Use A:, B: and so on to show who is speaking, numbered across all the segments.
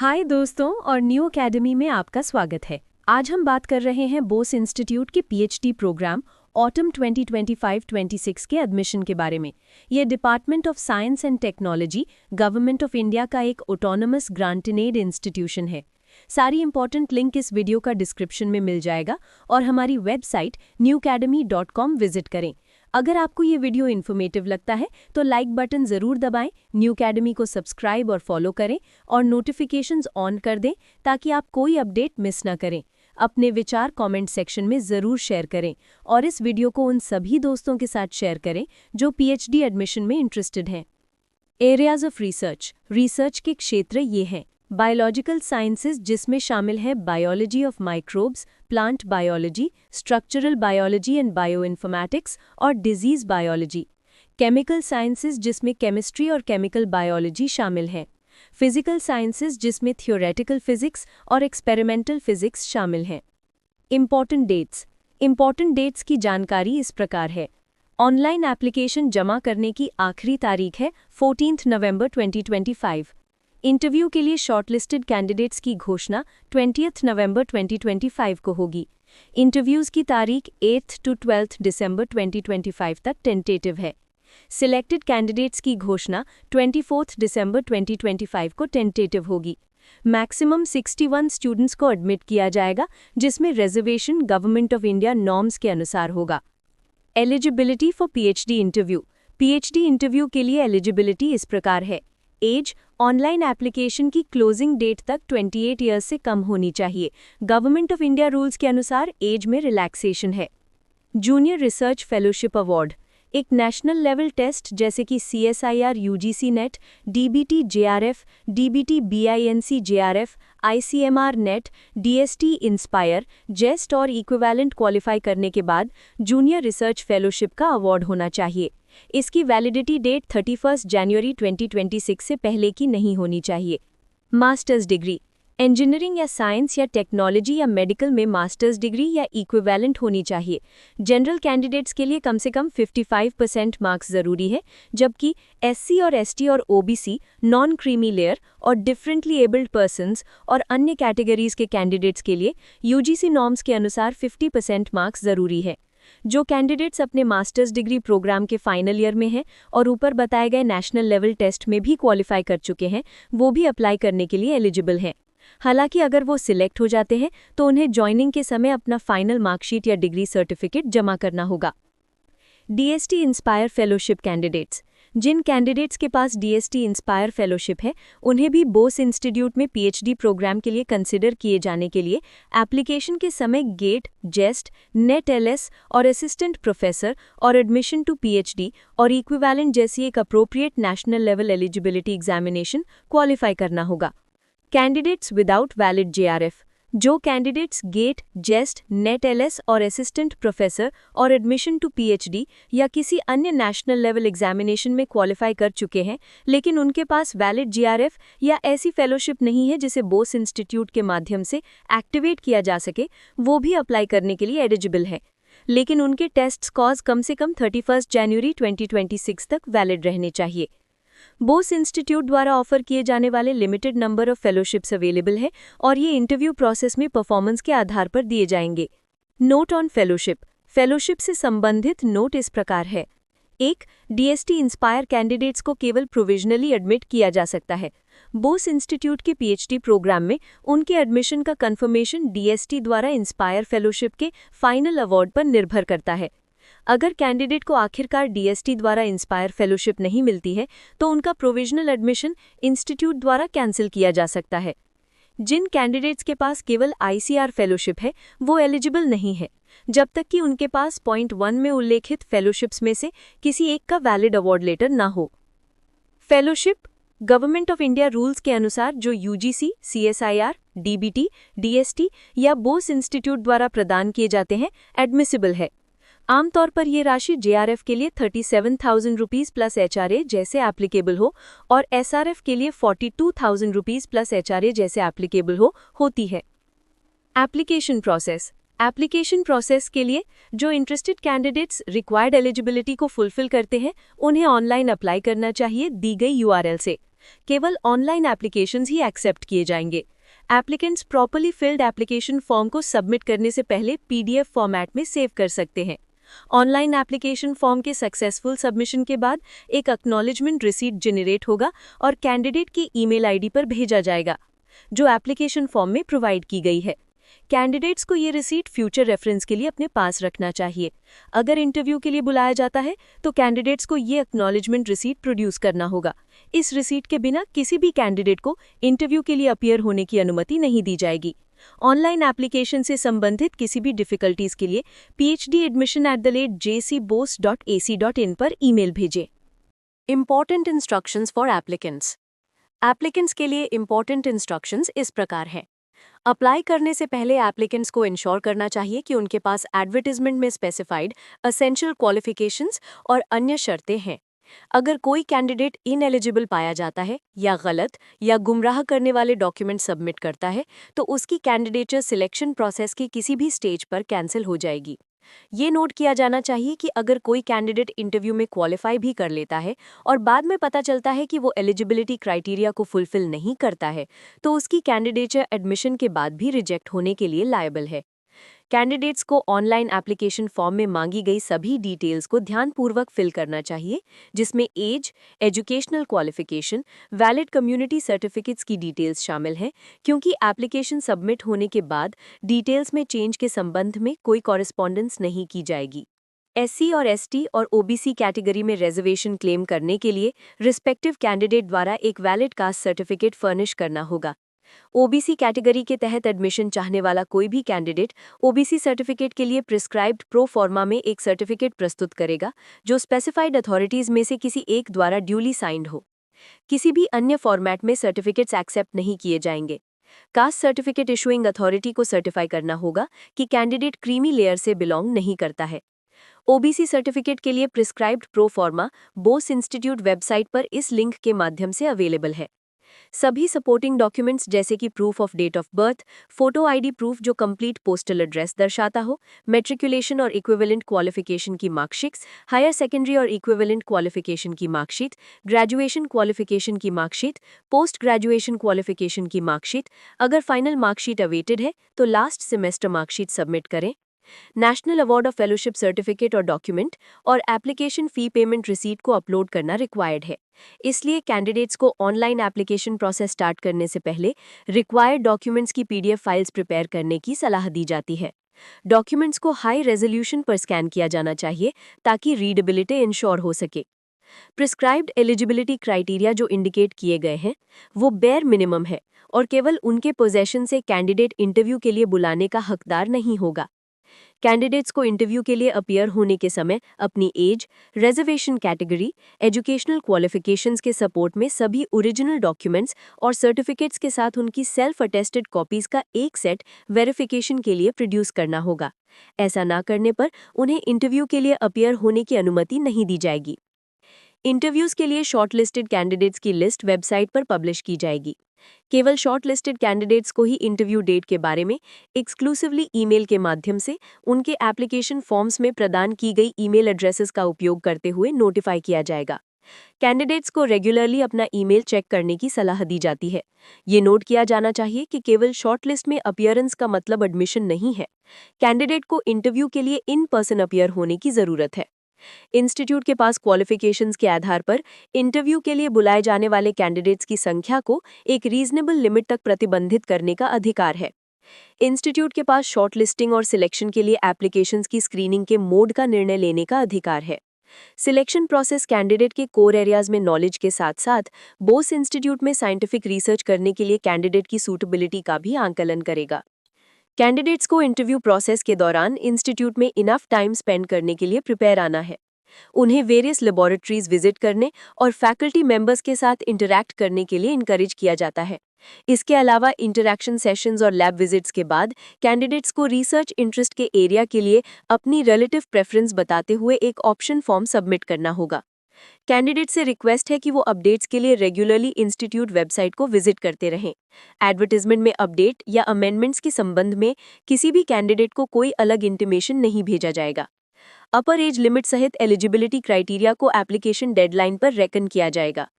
A: हाय दोस्तों और new academy में आपका स्वागत है। आज हम बात कर रहे हैं बोस इंस्टीट्यूट के पीएचडी प्रोग्राम ऑटम 2025-26 के एडमिशन के बारे में। यह department of science and technology, government of India का एक ऑटोनमस ग्रांटेड इंस्टीट्यूशन है। सारी इंपॉर्टेंट लिंक इस वीडियो का डिस्क्रिप्शन में मिल जाएगा और हमारी वेबसाइट newacademy.com विजिट करें। अगर आपको ये वीडियो इन्फॉर्मेटिव लगता है तो लाइक बटन ज़रूर दबाएं, न्यू एकेडमी को सब्सक्राइब और फॉलो करें और नोटिफिकेशंस ऑन कर दें ताकि आप कोई अपडेट मिस ना करें। अपने विचार कमेंट सेक्शन में ज़रूर शेयर करें और इस वीडियो को उन सभी दोस्तों के साथ शेयर करें जो पीएचडी एडमिशन में इंटरेस्टेड हैं। एरियाज ऑफ रिसर्च के क्षेत्र ये हैं: बायोलॉजिकल साइंसेज, जिसमें शामिल है biology of microbes, plant biology, structural biology and bioinformatics और डिजीज बायोलॉजी। केमिकल साइंसेज, जिसमें केमिस्ट्री और केमिकल बायोलॉजी शामिल है। फिजिकल साइंसेज, जिसमें थियोरेटिकल फिजिक्स और एक्सपेरिमेंटल फिजिक्स शामिल हैं। इंपॉर्टेंट डेट्स की जानकारी इस प्रकार है। ऑनलाइन एप्लीकेशन जमा करने की आखिरी तारीख है 14 नवंबर 2025। इंटरव्यू के लिए शॉर्टलिस्टेड कैंडिडेट्स की घोषणा 20 नवंबर 2025 को होगी। इंटरव्यूज़ की तारीख 8 to 12 दिसंबर 2025 तक टेंटेटिव है। सिलेक्टेड कैंडिडेट्स की घोषणा 24 दिसंबर 2025 को टेंटेटिव होगी। मैक्सिमम 61 स्टूडेंट्स को एडमिट किया जाएगा, जिसमें reservation government of India norms के अनुसार होगा। एलिजिबिलिटी फॉर पीएचडी इंटरव्यू के लिए एलिजिबिलिटी इस प्रकार है। एज, ऑनलाइन एप्लीकेशन की क्लोजिंग डेट तक 28 ईयर्स से कम होनी चाहिए। गवर्नमेंट ऑफ इंडिया रूल्स के अनुसार एज में रिलैक्सेशन है। जूनियर रिसर्च फेलोशिप अवार्ड एक नेशनल लेवल टेस्ट जैसे कि CSIR UGC NET, DBT JRF, DBT BINC JRF, ICMR NET, DST Inspire, JEST और इक्विवेलेंट क्वालिफाई करने के बाद जूनियर रिसर्च फेलोशिप का अवार्ड होना चाहिए। इसकी वैलिडिटी डेट 31 जनवरी 2026 से पहले की नहीं होनी चाहिए। मास्टर्स डिग्री इंजीनियरिंग या साइंस या टेक्नोलॉजी या मेडिकल में मास्टर्स डिग्री या इक्विवेलेंट होनी चाहिए। जनरल कैंडिडेट्स के लिए कम से कम 55% मार्क्स ज़रूरी है, जबकि SC और ST और OBC, नॉन क्रीमी लेयर और डिफरेंटली एबल्ड पर्सन्स और अन्य कैटेगरीज के कैंडिडेट्स के लिए UGC नॉर्म्स के अनुसार 50% मार्क्स ज़रूरी है। जो कैंडिडेट्स अपने मास्टर्स डिग्री प्रोग्राम के फाइनल ईयर में हैं और ऊपर बताए गए नेशनल लेवल टेस्ट में भी क्वालिफाई कर चुके हैं, वो भी अप्लाई करने के लिए एलिजिबल हैं। हालांकि अगर वो सिलेक्ट हो जाते हैं तो उन्हें ज्वाइनिंग के समय अपना फाइनल मार्कशीट या डिग्री सर्टिफिकेट जमा करना होगा। DST इंस्पायर फेलोशिप कैंडिडेट्स जिन कैंडिडेट्स के पास DST इंस्पायर फेलोशिप है, उन्हें भी बोस इंस्टीट्यूट में पीएचडी प्रोग्राम के लिए कंसिडर किए जाने के लिए एप्लीकेशन के समय गेट, जेस्ट, नेट LS और असिस्टेंट प्रोफेसर और एडमिशन टू पीएचडी और इक्विवेलेंट जैसी एक appropriate national level eligibility examination qualify करना होगा। कैंडिडेट्स विदाउट वैलिड JRF जो कैंडिडेट्स गेट, जेस्ट, नेट LS और असिस्टेंट प्रोफेसर और एडमिशन टू पीएचडी या किसी अन्य नेशनल लेवल एग्जामिनेशन में क्वालिफाई कर चुके हैं, लेकिन उनके पास वैलिड JRF या ऐसी फेलोशिप नहीं है जिसे बोस इंस्टीट्यूट के माध्यम से एक्टिवेट किया जा सके, वो भी अप्लाई करने के लिए एलिजिबल है। लेकिन उनके टेस्ट स्कोर्स कम से कम 31 जनवरी 2026 तक वैलिड रहने चाहिए। बोस इंस्टीट्यूट द्वारा ऑफर किए जाने वाले limited number of fellowships available है और ये इंटरव्यू प्रोसेस में परफॉर्मेंस के आधार पर दिए जाएंगे। नोट ऑन फेलोशिप से संबंधित नोट इस प्रकार है। 1. DST इंस्पायर कैंडिडेट्स को केवल प्रोविजनली एडमिट किया जा सकता है। बोस इंस्टीट्यूट के पीएचडी प्रोग्राम में उनके एडमिशन का कंफर्मेशन DST द्वारा इंस्पायर फेलोशिप के फाइनल अवार्ड पर निर्भर करता है। अगर कैंडिडेट को आखिरकार DST द्वारा इंस्पायर फेलोशिप नहीं मिलती है तो उनका प्रोविजनल एडमिशन इंस्टीट्यूट द्वारा कैंसिल किया जा सकता है। जिन कैंडिडेट्स के पास केवल ICR फेलोशिप है, वो एलिजिबल नहीं है जब तक कि उनके पास पॉइंट 1 में उल्लेखित फेलोशिप्स में से किसी एक का वैलिड अवार्ड लेटर ना हो। Fellowship government of India rules के अनुसार जो UGC, CSIR, DBT, DST या बोस इंस्टीट्यूट द्वारा प्रदान किए जाते हैं, एडमिसिबल है। आमतौर पर ये राशि JRF के लिए 37,000 रुपीज़ प्लस HRA जैसे एप्लीकेबल हो और SRF के लिए 42,000 रुपीज़ प्लस HRA जैसे एप्लीकेबल होती है। एप्लीकेशन प्रोसेस के लिए जो इंटरेस्टेड कैंडिडेट्स रिक्वायर्ड एलिजिबिलिटी को फुलफिल करते हैं, उन्हें ऑनलाइन अप्लाई करना चाहिए दी गई URL से। केवल ऑनलाइन एप्लीकेशंस ही एक्सेप्ट किए जाएंगे। Applicants properly field application form को सबमिट करने से पहले पीडीएफ फॉर्मेट में सेव कर सकते हैं। ऑनलाइन एप्लीकेशन फॉर्म के सक्सेसफुल सबमिशन के बाद एक एक्नॉलेजमेंट रिसीट जनरेट होगा और कैंडिडेट की ईमेल आईडी पर भेजा जाएगा, जो एप्लीकेशन फॉर्म में प्रोवाइड की गई है। कैंडिडेट्स को ये रिसीट फ्यूचर रेफरेंस के लिए अपने पास रखना चाहिए। अगर इंटरव्यू के लिए बुलाया जाता है तो कैंडिडेट्स को ये एक्नॉलेजमेंट रिसीट प्रोड्यूस करना होगा। इस रिसीट के बिना किसी भी कैंडिडेट को इंटरव्यू के लिए अपीयर होने की अनुमति नहीं दी जाएगी। ऑनलाइन एप्लीकेशन से संबंधित किसी भी डिफिकल्टीज के लिए phd@jcbose.ac.in पर ईमेल भेजें। Important instructions for applicants. Applicants के लिए इंपॉर्टेंट इंस्ट्रक्शंस इस प्रकार हैं। अप्लाई करने से पहले एप्लीकेंट्स को इंश्योर करना चाहिए कि उनके पास एडवर्टाइजमेंट में स्पेसिफाइड एसेंशियल क्वालिफिकेशंस और अन्य शर्तें हैं। अगर कोई कैंडिडेट इनएलिजिबल पाया जाता है या गलत या गुमराह करने वाले डॉक्यूमेंट सबमिट करता है तो उसकी कैंडिडेचर सिलेक्शन प्रोसेस की किसी भी स्टेज पर कैंसिल हो जाएगी। ये नोट किया जाना चाहिए कि अगर कोई कैंडिडेट इंटरव्यू में क्वालिफाई भी कर लेता है और बाद में पता चलता है कि वो एलिजिबिलिटी क्राइटेरिया को फुलफिल नहीं करता है तो उसकी कैंडिडेचर एडमिशन के बाद भी रिजेक्ट होने के लिए लायबल है। कैंडिडेट्स को ऑनलाइन एप्लीकेशन फॉर्म में मांगी गई सभी डिटेल्स को ध्यानपूर्वक फिल करना चाहिए, जिसमें age, educational qualification, valid community certificates की डिटेल्स शामिल हैं, क्योंकि एप्लीकेशन सबमिट होने के बाद डिटेल्स में चेंज के संबंध में कोई कॉरेस्पॉन्डेंस नहीं की जाएगी। एससी और एसटी और ओबीसी कैटेगरी में रिजर्वेशन क्लेम करने के लिए रिस्पेक्टिव कैंडिडेट द्वारा एक वैलिड कास्ट सर्टिफिकेट फर्निश करना होगा। ओबीसी कैटेगरी के तहत एडमिशन चाहने वाला कोई भी कैंडिडेट ओबीसी सर्टिफिकेट के लिए प्रिस्क्राइब्ड प्रो फॉर्मा में एक सर्टिफिकेट प्रस्तुत करेगा, जो स्पेसिफाइड अथॉरिटीज में से किसी एक द्वारा ड्यूली साइंड हो। किसी भी अन्य फॉर्मेट में सर्टिफिकेट्स एक्सेप्ट नहीं किए जाएंगे। कास्ट सर्टिफिकेट इशुइंग अथॉरिटी को सर्टिफाई करना होगा कि कैंडिडेट क्रीमी लेयर से बिलोंग नहीं करता है। ओबीसी सर्टिफिकेट के लिए प्रिस्क्राइब्ड प्रो फॉर्मा बोस इंस्टीट्यूट वेबसाइट पर इस लिंक के माध्यम से अवेलेबल है। सभी सपोर्टिंग डॉक्यूमेंट्स जैसे कि proof of date of birth, photo ID proof जो कंप्लीट पोस्टल एड्रेस दर्शाता हो, मैट्रिकुलेशन और इक्विवेलेंट क्वालिफिकेशन की मार्कशीट्स, हायर सेकेंडरी और इक्विवेलेंट क्वालिफिकेशन की मार्कशीट, ग्रेजुएशन क्वालिफिकेशन की मार्कशीट, पोस्ट ग्रेजुएशन क्वालिफिकेशन की मार्कशीट, अगर फाइनल मार्कशीट अवेटेड है तो लास्ट सेमेस्टर मार्कशीट सबमिट करें। National award of fellowship certificate और डॉक्यूमेंट और एप्लीकेशन फी पेमेंट रिसीट को अपलोड करना रिक्वायर्ड है। इसलिए कैंडिडेट्स को ऑनलाइन एप्लीकेशन प्रोसेस स्टार्ट करने से पहले रिक्वायर्ड डॉक्यूमेंट्स की पीडीएफ फाइल्स प्रिपेयर करने की सलाह दी जाती है। डॉक्यूमेंट्स को हाई रेजोल्यूशन पर स्कैन किया जाना चाहिए ताकि रीडेबिलिटी इंश्योर हो सके। प्रिस्क्राइब्ड एलिजिबिलिटी क्राइटेरिया जो इंडिकेट किए गए हैं वो बेयर मिनिमम है और केवल उनके पोजेशन से कैंडिडेट इंटरव्यू के लिए बुलाने का हकदार नहीं होगा। कैंडिडेट्स को इंटरव्यू के लिए अपीयर होने के समय अपनी age, reservation category, educational qualifications के सपोर्ट में सभी ओरिजिनल डॉक्यूमेंट्स और सर्टिफिकेट्स के साथ उनकी सेल्फ अटेस्टेड कॉपीज का एक सेट वेरिफिकेशन के लिए प्रोड्यूस करना होगा। ऐसा ना करने पर उन्हें इंटरव्यू के लिए अपीयर होने की अनुमति नहीं दी जाएगी। इंटरव्यूज के लिए शॉर्टलिस्टेड कैंडिडेट्स की लिस्ट वेबसाइट पर पब्लिश की जाएगी। केवल शॉर्टलिस्टेड कैंडिडेट्स को ही इंटरव्यू डेट के बारे में एक्सक्लूसिवली ईमेल के माध्यम से उनके एप्लीकेशन फॉर्म्स में प्रदान की गई ईमेल एड्रेसेस का उपयोग करते हुए नोटिफाई किया जाएगा। कैंडिडेट्स को रेगुलरली अपना ईमेल चेक करने की सलाह दी जाती है। ये नोट किया जाना चाहिए कि केवल शॉर्टलिस्ट में अपीयरेंस का मतलब एडमिशन नहीं है। कैंडिडेट को इंटरव्यू के लिए इन पर्सन अपीयर होने की जरूरत है। इंस्टीट्यूट के पास क्वालिफिकेशंस के आधार पर इंटरव्यू के लिए बुलाए जाने वाले कैंडिडेट्स की संख्या को एक रीजनेबल लिमिट तक प्रतिबंधित करने का अधिकार है। इंस्टीट्यूट के पास शॉर्टलिस्टिंग और सिलेक्शन के लिए एप्लीकेशंस की स्क्रीनिंग के मोड का निर्णय लेने का अधिकार है। सिलेक्शन प्रोसेस कैंडिडेट के कोर एरियाज में नॉलेज के साथ साथ बोस इंस्टीट्यूट में साइंटिफिक रिसर्च करने के लिए कैंडिडेट की सूटेबिलिटी का भी आंकलन करेगा। कैंडिडेट्स को इंटरव्यू प्रोसेस के दौरान इंस्टीट्यूट में इनफ टाइम स्पेंड करने के लिए प्रिपेयर आना है। उन्हें वेरियस लेबोरेटरीज विजिट करने और फैकल्टी मेंबर्स के साथ इंटरैक्ट करने के लिए इनकरेज किया जाता है। इसके अलावा इंटरैक्शन सेशंस और लैब विजिट्स के बाद कैंडिडेट्स को रिसर्च इंटरेस्ट के एरिया के लिए अपनी रिलेटिव प्रेफरेंस बताते हुए एक ऑप्शन फॉर्म सबमिट करना होगा। कैंडिडेट से रिक्वेस्ट है कि वो अपडेट्स के लिए रेगुलरली इंस्टीट्यूट वेबसाइट को विजिट करते रहें। एडवर्टाइजमेंट में अपडेट या अमेंडमेंट्स के संबंध में किसी भी कैंडिडेट को कोई अलग इंटीमेशन नहीं भेजा जाएगा। अपर एज लिमिट सहित एलिजिबिलिटी क्राइटेरिया को एप्लीकेशन डेडलाइन पर रेकन किया जाएगा।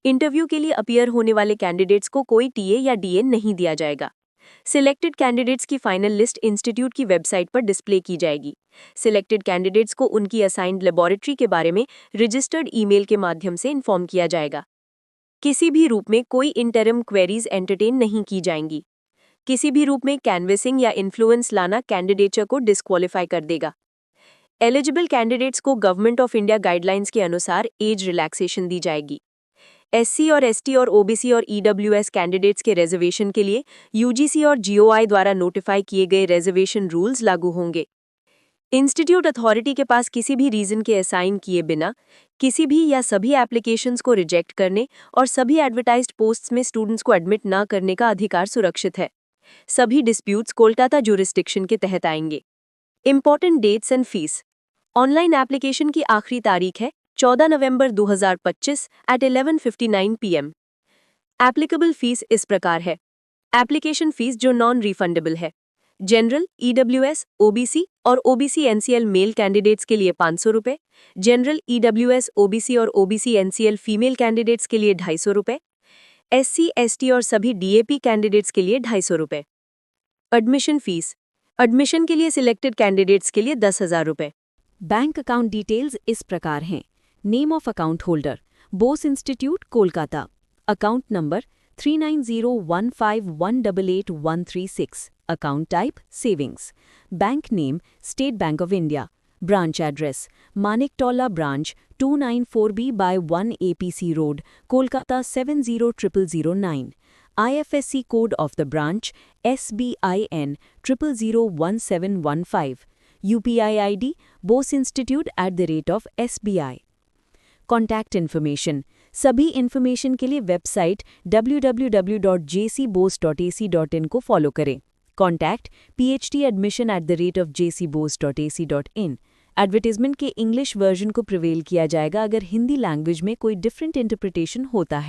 A: इंटरव्यू के लिए अपीयर होने वाले कैंडिडेट्स को कोई टीए या डीए नहीं दिया जाएगा। सिलेक्टेड कैंडिडेट्स की फाइनल लिस्ट इंस्टीट्यूट की वेबसाइट पर डिस्प्ले की जाएगी। सिलेक्टेड कैंडिडेट्स को उनकी असाइंड लेबोरेटरी के बारे में रजिस्टर्ड ईमेल के माध्यम से इन्फॉर्म किया जाएगा। किसी भी रूप में कोई इंटरिम क्वेरीज एंटरटेन नहीं की जाएंगी। किसी भी रूप में कैनवेसिंग या इन्फ्लुएंस लाना कैंडिडेचर को डिस्क्वालीफाई कर देगा। एलिजिबल कैंडिडेट्स को गवर्नमेंट ऑफ इंडिया गाइडलाइंस के अनुसार एज रिलैक्सेशन दी जाएगी। एससी और एसटी और ओबीसी और ईडब्ल्यूएस कैंडिडेट्स के रिजर्वेशन के लिए यूजीसी और जीओआई द्वारा नोटिफाई किए गए रिजर्वेशन रूल्स लागू होंगे। इंस्टीट्यूट अथॉरिटी के पास किसी भी रीजन के असाइन किए बिना किसी भी या सभी एप्लीकेशंस को रिजेक्ट करने और सभी एडवर्टाइज्ड पोस्ट्स में स्टूडेंट्स को एडमिट न करने का अधिकार सुरक्षित है। सभी डिस्प्यूट्स कोलकाता ज्यूरिसडिक्शन के तहत आएंगे। Important dates and fees. Online application की आखिरी तारीख है 14 नवंबर 2025 at 11:59 PM। एप्लीकेबल फीस इस प्रकार है। एप्लीकेशन फीस जो नॉन रिफंडेबल है। जनरल, ईडब्ल्यूएस, ओबीसी और ओबीसी एनसीएल मेल कैंडिडेट्स के लिए 500 रुपये, जनरल, ईडब्ल्यूएस, ओबीसी और ओबीसी एनसीएल फीमेल कैंडिडेट्स के लिए 250 रुपये, एससी, एसटी और सभी डीएपी कैंडिडेट्स के लिए 250 रुपये। Admission fees. एडमिशन के लिए सिलेक्टेड कैंडिडेट्स के लिए 10,000 रुपये। बैंक अकाउंट डिटेल्स इस प्रकार हैं। Name of account holder Bose Institute Kolkata, account number 390151888136, account type savings, bank name State Bank of India, branch address Maniktala branch 294B/1 APC road Kolkata 700009, IFSC code of the branch SBIN 0001715, UPI ID bosinstitute@SBI। Contact information. सभी information के लिए website www.jcbose.ac.in को follow करें। Contact phadmission@jcbose.ac.in। Advertisement के English version को prevail किया जाएगा अगर हिंदी लैंग्वेज में कोई डिफरेंट इंटरप्रिटेशन होता है।